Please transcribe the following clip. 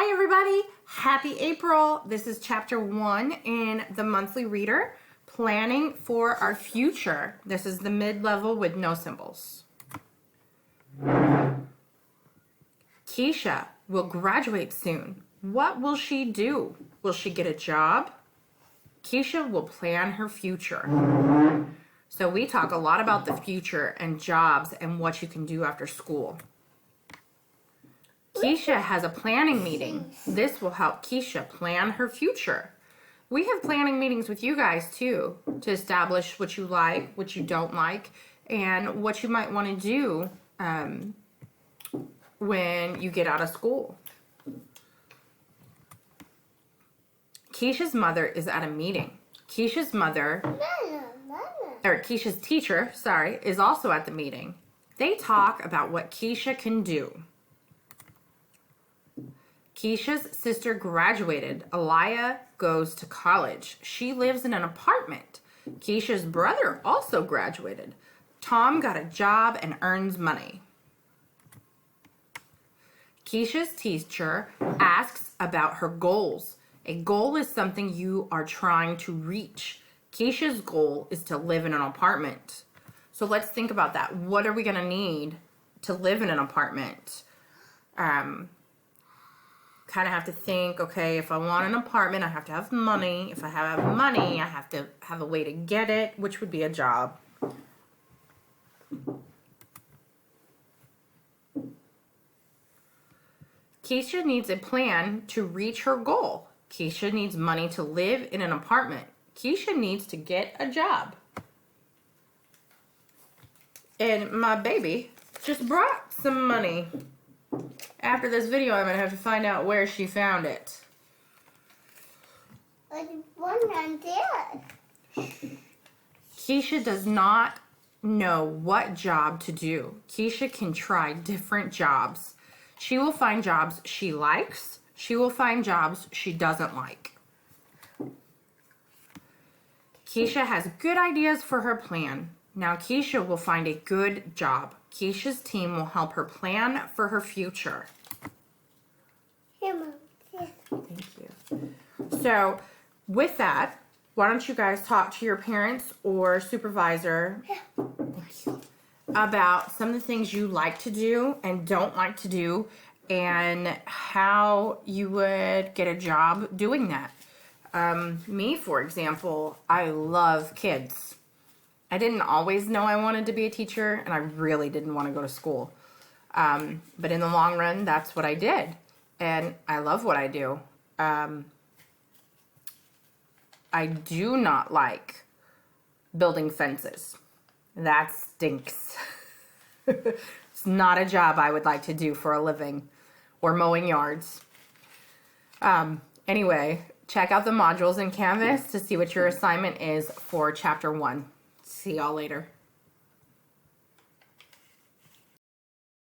Hi everybody, happy April. This is chapter 1 in the monthly reader, Planning for Our Future. This is the mid-level with no symbols. Keisha will graduate soon. What will she do? Will she get a job? Keisha will plan her future. So we talk a lot about the future and jobs and what you can do after school. Keisha has a planning meeting. This will help Keisha plan her future. We have planning meetings with you guys too to establish what you like, what you don't like, and what you might want to do when you get out of school. Keisha's mother is at a meeting. Keisha's teacher, is also at the meeting. They talk about what Keisha can do. Keisha's sister graduated. Aliyah goes to college. She lives in an apartment. Keisha's brother also graduated. Tom got a job and earns money. Keisha's teacher asks about her goals. A goal is something you are trying to reach. Keisha's goal is to live in an apartment. So let's think about that. What are we going to need to live in an apartment? Kind of have to think, okay, if I want an apartment, I have to have money. If I have money, I have to have a way to get it, which would be a job. Keisha needs a plan to reach her goal. Keisha needs money to live in an apartment. Keisha needs to get a job. And my baby just brought some money. After this video, I'm going to have to find out where she found it. Keisha does not know what job to do. Keisha can try different jobs. She will find jobs she likes. She will find jobs she doesn't like. Keisha has good ideas for her plan. Now Keisha will find a good job. Keisha's team will help her plan for her future. Here, Mom. Thank you. So, with that, why don't you guys talk to your parents or supervisor about some of the things you like to do and don't like to do, and how you would get a job doing that. Me, for example, I love kids. I didn't always know I wanted to be a teacher, and I really didn't want to go to school. But in the long run, that's what I did. And I love what I do. I do not like building fences. That stinks. It's not a job I would like to do for a living, or mowing yards. Anyway, check out the modules in Canvas to see what your assignment is for chapter 1. See y'all later.